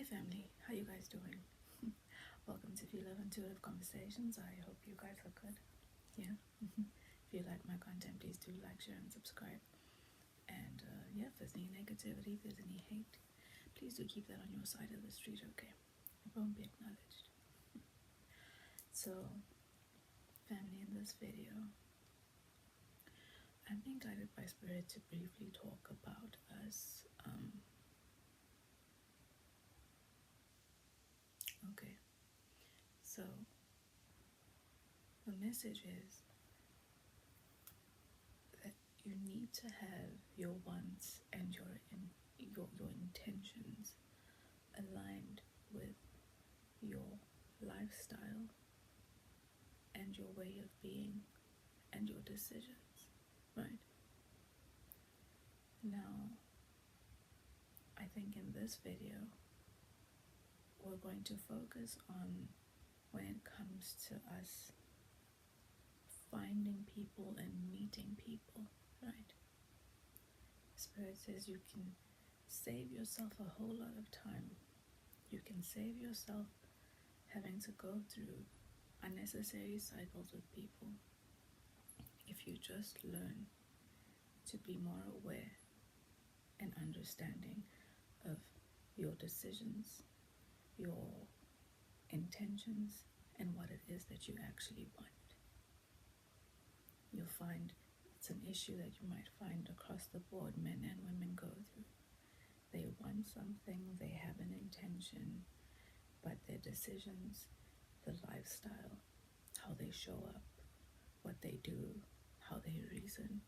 family, how you guys doing? Welcome to Phie.Love Intuitive Conversations. I hope you guys are good. Yeah. If you like my content, please do like, share, and subscribe. And yeah, if there's any negativity, if there's any hate, please do keep that on your side of the street, okay? It won't be acknowledged. So, family, in this video, I'm being guided by Spirit to briefly talk about us. Okay. So, the message is that you need to have your wants and your intentions aligned with your lifestyle and your way of being and your decisions, right? Now, I think in this video, we're going to focus on when it comes to us finding people and meeting people, right? Spirit says you can save yourself a whole lot of time. You can save yourself having to go through unnecessary cycles with people if you just learn to be more aware and understanding of your decisions, your intentions, and what it is that you actually want. You'll find it's an issue that you might find across the board, men and women go through. They want something, they have an intention, but their decisions, the lifestyle, how they show up, what they do, how they reason,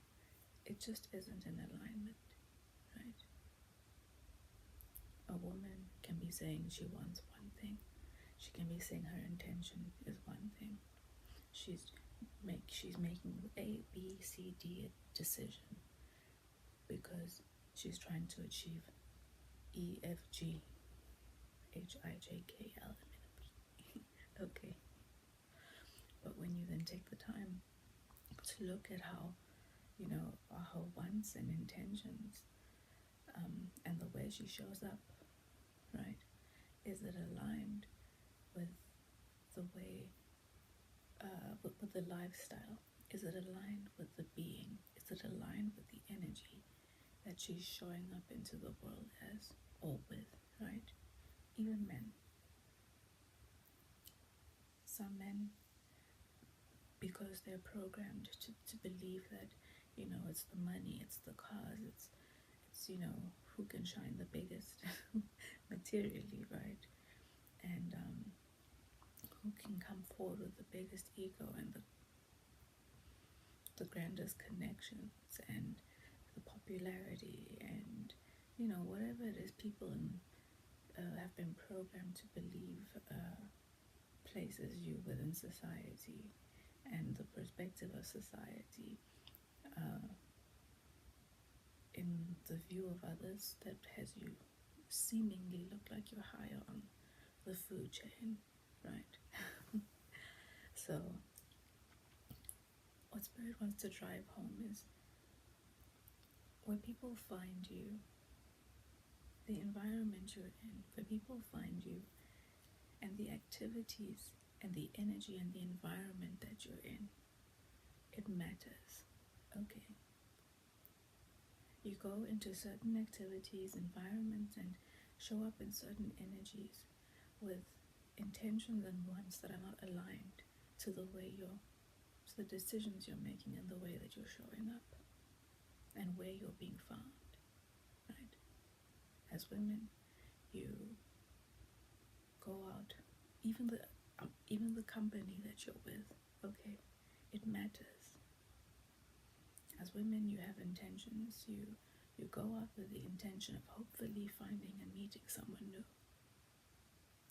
it just isn't in alignment, right? A woman can be saying she wants one thing. She can be saying her intention is one thing. She's making A, B, C, D decision because she's trying to achieve E, F, G, H, I, J, K, L, M, N, O, P. Okay. But when you then take the time to look at how, her wants and intentions, and the way she shows up, right? Is it aligned with the way, with the lifestyle? Is it aligned with the being? Is it aligned with the energy that she's showing up into the world as or with, right? Even men. Some men, because they're programmed to believe that, it's the money, it's the cars, it's who can shine the biggest materially, right? And who can come forward with the biggest ego and the grandest connections and the popularity and whatever it is people have been programmed to believe places you within society and the perspective of society in the view of others that has you seemingly look like you're higher on the food chain, right? So what Spirit wants to drive home is where people find you, the environment you're in, where people find you, and the activities and the energy and the environment that you're in, it matters, okay? You go into certain activities, environments, and show up in certain energies with intentions and wants that are not aligned to the way to the decisions you're making and the way that you're showing up and where you're being found, right? As women, you go out, even the company that you're with, okay, it matters. As women, you have intentions. You go out with the intention of hopefully finding and meeting someone new.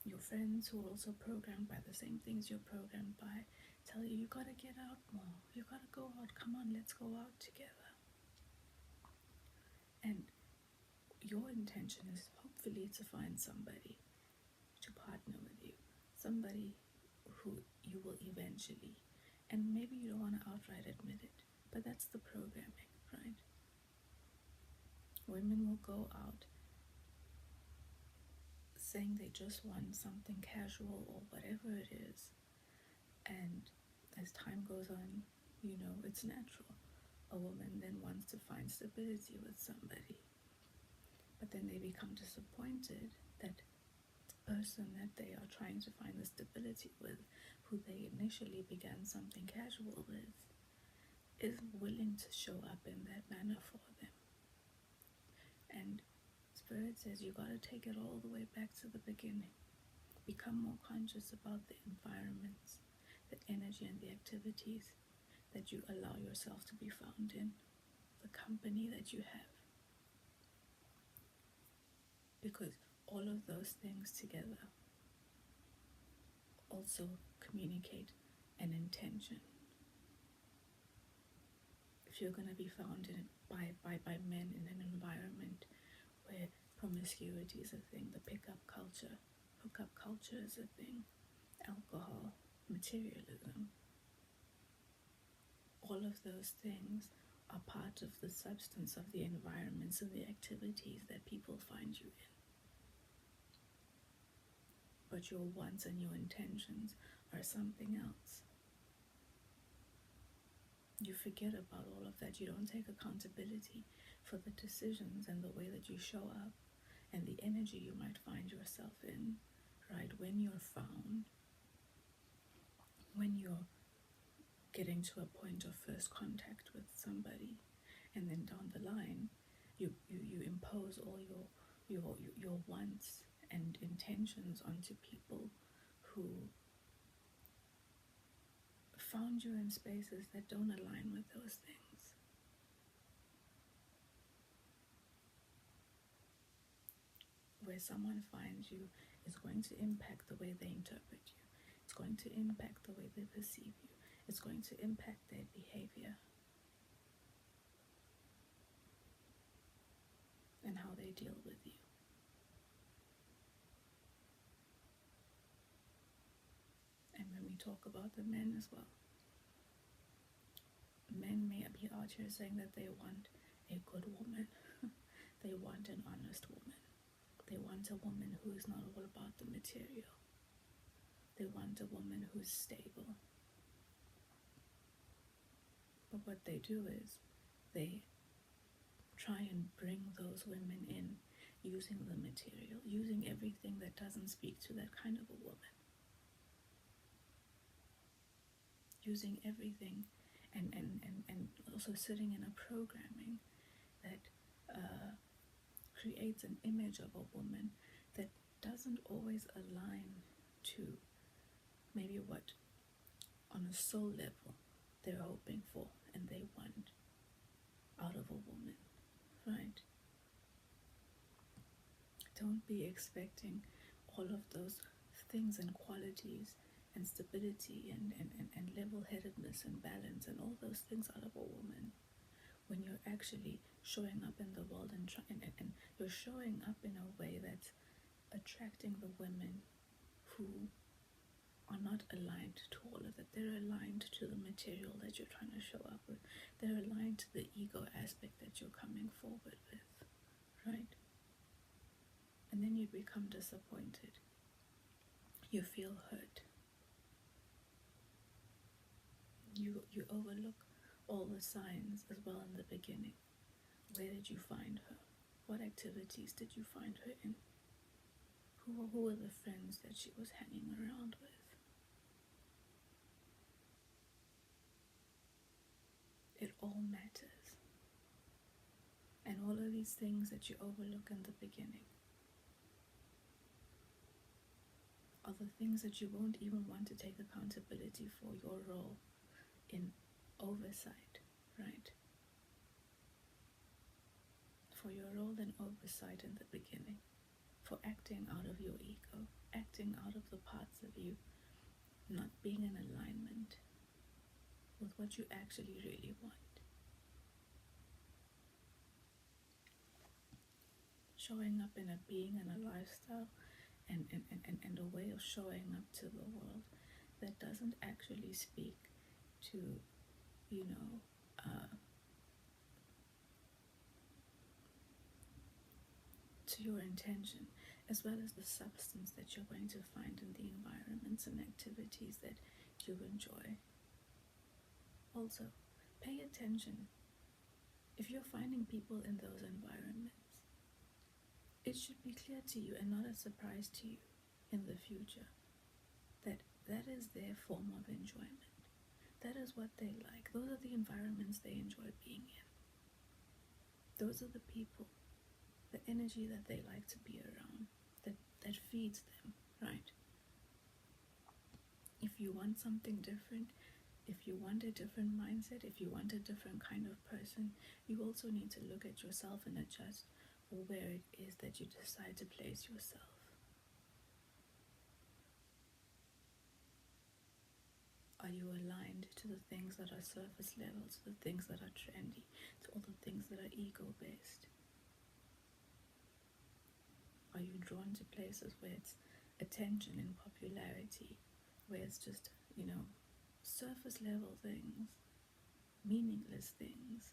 Your friends who are also programmed by the same things you're programmed by tell you gotta get out more, you gotta go out, come on, let's go out together. And your intention is hopefully to find somebody to partner with you, somebody who you will eventually, and maybe you don't want to outright admit it, but that's the programming, right? Women will go out saying they just want something casual or whatever it is. And as time goes on, it's natural. A woman then wants to find stability with somebody, but then they become disappointed that the person that they are trying to find the stability with, who they initially began something casual with, isn't willing to show up in that manner for them. And Spirit says you got to take it all the way back to the beginning. Become more conscious about the environments, the energy, and the activities that you allow yourself to be found in, the company that you have. Because all of those things together also communicate an intention. If you're going to be found by men in an environment where promiscuity is a thing, the hookup culture is a thing, alcohol, materialism, all of those things are part of the substance of the environments and the activities that people find you in. But your wants and your intentions are something else. You forget about all of that. You don't take accountability for the decisions and the way that you show up and the energy you might find yourself in, right? When you're found, when you're getting to a point of first contact with somebody, and then down the line, you impose all your wants and intentions onto people who found you in spaces that don't align with those things. Where someone finds you is going to impact the way they interpret you. It's going to impact the way they perceive you. It's going to impact their behavior and how they deal with you. And when we talk about the men as well, men may be out here saying that they want a good woman. They want an honest woman. They want a woman who is not all about the material. They want a woman who's stable. But what they do is they try and bring those women in using the material, using everything that doesn't speak to that kind of a woman. Using everything and also sitting in a programming that creates an image of a woman that doesn't always align to maybe what on a soul level they're hoping for and they want out of a woman, right? Don't be expecting all of those things and qualities and stability and level-headedness and balance and all those things out of a woman when you're actually showing up in the world and you're showing up in a way that's attracting the women who are not aligned to all of that. They're aligned to the material that you're trying to show up with. They're aligned to the ego aspect that you're coming forward with, right? And then you become disappointed. You feel hurt. You overlook all the signs as well in the beginning. Where did you find her? What activities did you find her in? Who were the friends that she was hanging around with? It all matters. And all of these things that you overlook in the beginning are the things that you won't even want to take accountability for your role in oversight, right? For your role in oversight in the beginning, for acting out of your ego, acting out of the parts of you not being in alignment with what you actually really want. Showing up in a being and a lifestyle and a way of showing up to the world that doesn't actually speak to, to your intention. as well as the substance that you're going to find in the environments and activities that you enjoy. Also, pay attention. If you're finding people in those environments, it should be clear to you and not a surprise to you in the future that that is their form of enjoyment. That is what they like. Those are the environments they enjoy being in. Those are the people, the energy that they like to be around, that feeds them, right? If you want something different, if you want a different mindset, if you want a different kind of person, you also need to look at yourself and adjust where it is that you decide to place yourself. Are you aligned to the things that are surface level, to the things that are trendy, to all the things that are ego-based? Are you drawn to places where it's attention and popularity, where it's just, surface level things, meaningless things?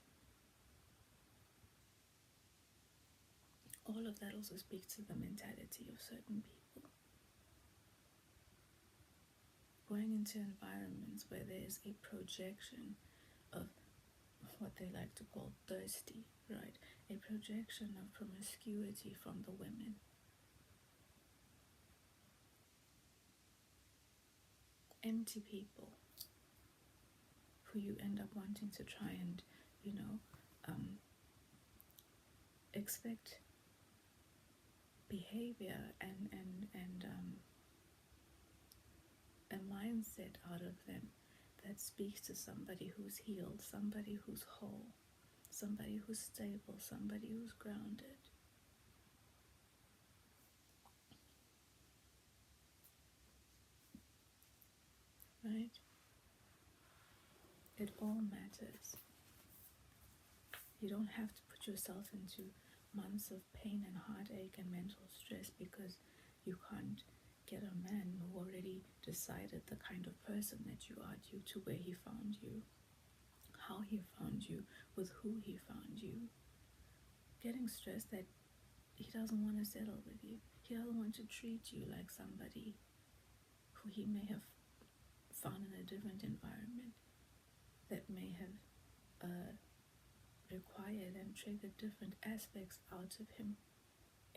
All of that also speaks to the mentality of certain people. Going into environments where there's a projection of what they like to call thirsty, right? A projection of promiscuity from the women. Empty people who you end up wanting to try and, expect behavior and a mindset out of them that speaks to somebody who's healed, somebody who's whole, somebody who's stable, somebody who's grounded. Right? It all matters. You don't have to put yourself into months of pain and heartache and mental stress because you can't get a man who already decided the kind of person that you are due to where he found you, how he found you, with who he found you. Getting stressed that he doesn't want to settle with you. He doesn't want to treat you like somebody who he may have found in a different environment that may have required and triggered different aspects out of him,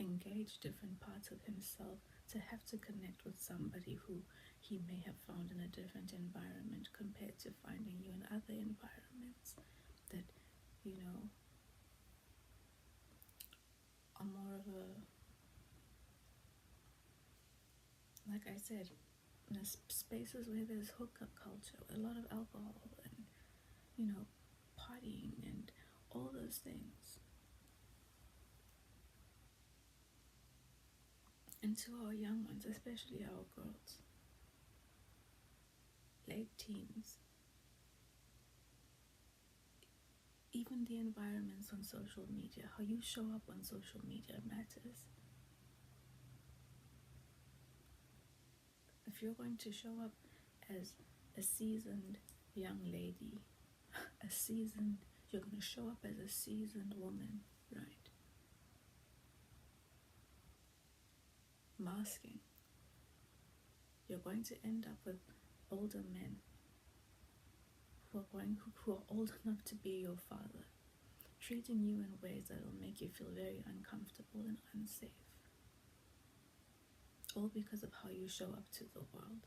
engaged different parts of himself to have to connect with somebody who he may have found in a different environment compared to finding you in other environments that, are more of a, like I said, in spaces where there's hookup culture, a lot of alcohol and, partying and all those things. And to our young ones, especially our girls, late teens, even the environments on social media, how you show up on social media matters. If you're going to show up as a seasoned young lady, you're going to show up as a seasoned woman, right? Masking. You're going to end up with older men who are old enough to be your father, treating you in ways that will make you feel very uncomfortable and unsafe. All because of how you show up to the world.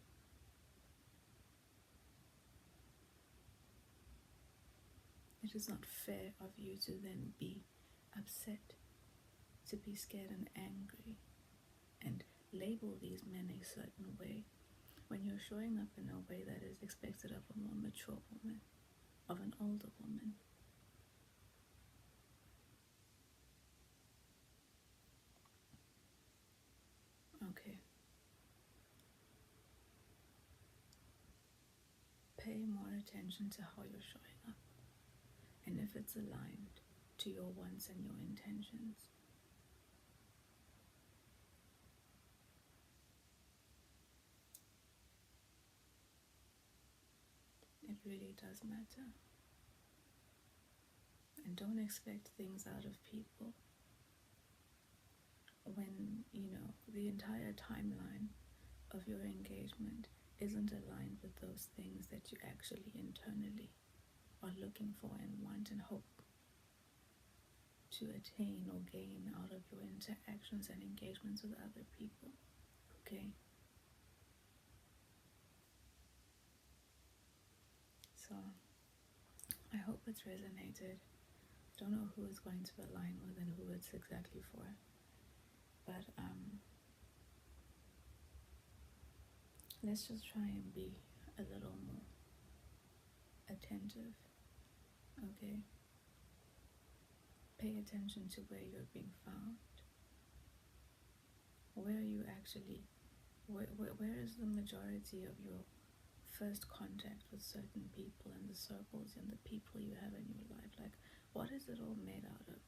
It is not fair of you to then be upset, to be scared and angry, and label these men a certain way when you're showing up in a way that is expected of a more mature woman, of an older woman. Okay. Pay more attention to how you're showing up, and if it's aligned to your wants and your intentions. It really does matter. And don't expect things out of people when, the entire timeline of your engagement isn't aligned with those things that you actually internally are looking for and want and hope to attain or gain out of your interactions and engagements with other people. Okay? So, I hope it's resonated. Don't know who it's going to align with and who it's exactly for. But, let's just try and be a little more attentive, okay? Pay attention to where you're being found. Where are you actually, where is the majority of your first contact with certain people and the circles and the people you have in your life? Like, what is it all made out of?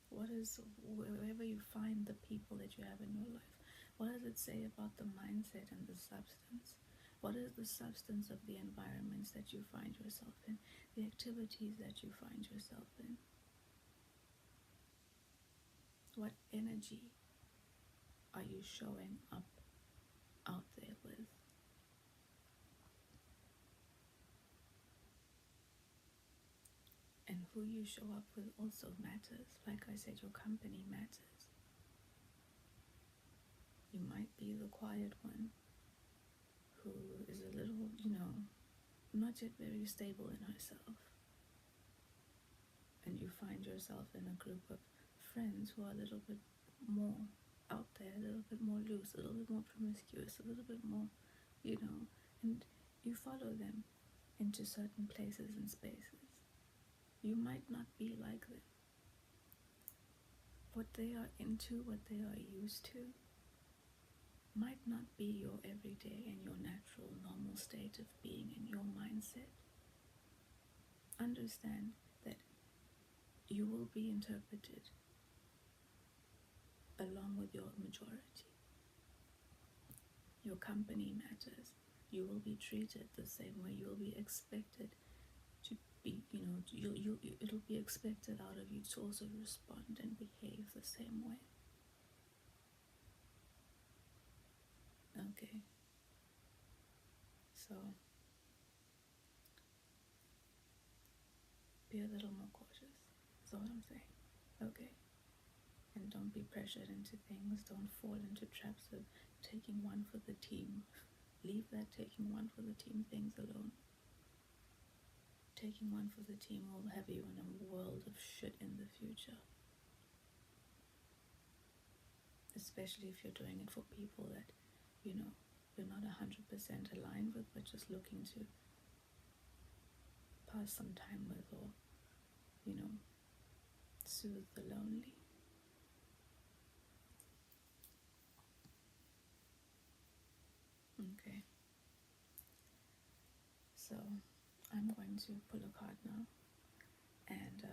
What is, wherever you find the people that you have in your life, what does it say about the mindset and the substance? What is the substance of the environments that you find yourself in, the activities that you find yourself in? What energy are you showing up out there with? And who you show up with also matters. Like I said, your company matters. You might be the quiet one who is a little, not yet very stable in herself. And you find yourself in a group of friends who are a little bit more out there, a little bit more loose, a little bit more promiscuous, a little bit more, and you follow them into certain places and spaces. You might not be like them. What they are into, what they are used to, might not be your everyday and your natural, normal state of being in your mindset. Understand that you will be interpreted along with your majority. Your company matters. You will be treated the same way. You will be expected to be, it'll be expected out of you to also respond and behave the same way. Okay. So, be a little more cautious. That's all I'm saying. Okay. And don't be pressured into things. Don't fall into traps of taking one for the team. Leave that taking one for the team things alone. Taking one for the team will have you in a world of shit in the future. Especially if you're doing it for people that, you're not 100% aligned with, but just looking to pass some time with or, soothe the lonely. Okay. So, I'm going to pull a card now and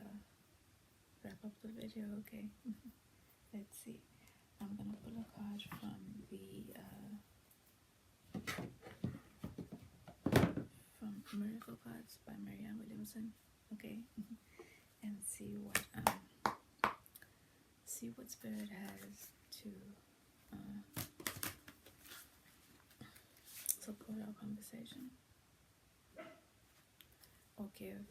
wrap up the video, okay? Let's see. I'm going to pull a card from from Miracle Cards by Marianne Williamson, okay? And see what Spirit has to support our conversation or give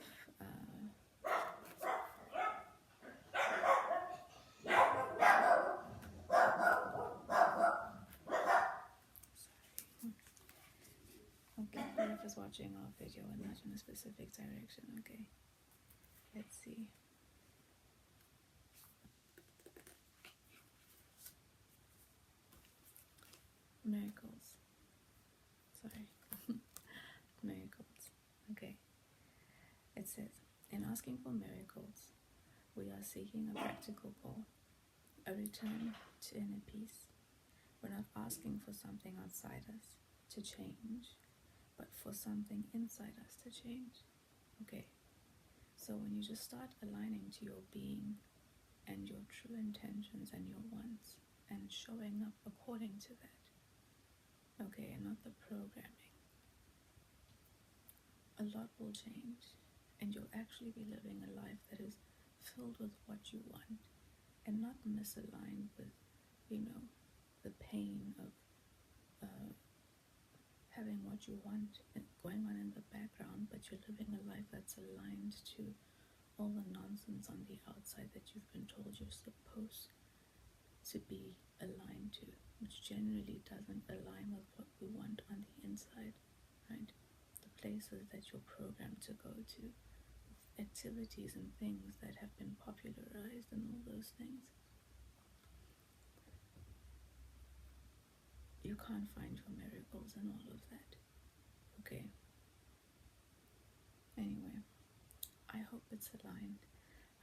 whoever's watching our video and not in a specific direction, okay? Let's see. Miracles. Sorry. Miracles. Okay. It says, in asking for miracles, we are seeking a practical goal, a return to inner peace. We're not asking for something outside us to change, but for something inside us to change. Okay. So when you just start aligning to your being and your true intentions and your wants and showing up according to that, okay, and not the programming, a lot will change and you'll actually be living a life that is filled with what you want and not misaligned with, the pain of having what you want going on in the background, but you're living a life that's aligned to all the nonsense on the outside that you've been told you're supposed to be aligned to, which generally doesn't align with what we want on the inside, right? The places that you're programmed to go to, activities and things that have been popularized, and all those things. You can't find your miracles in all of that. Okay. Anyway, I hope it's aligned.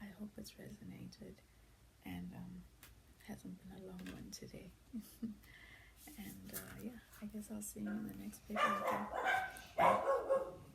I hope it's resonated, and hasn't been a long one today. And yeah, I guess I'll see you in the next paper.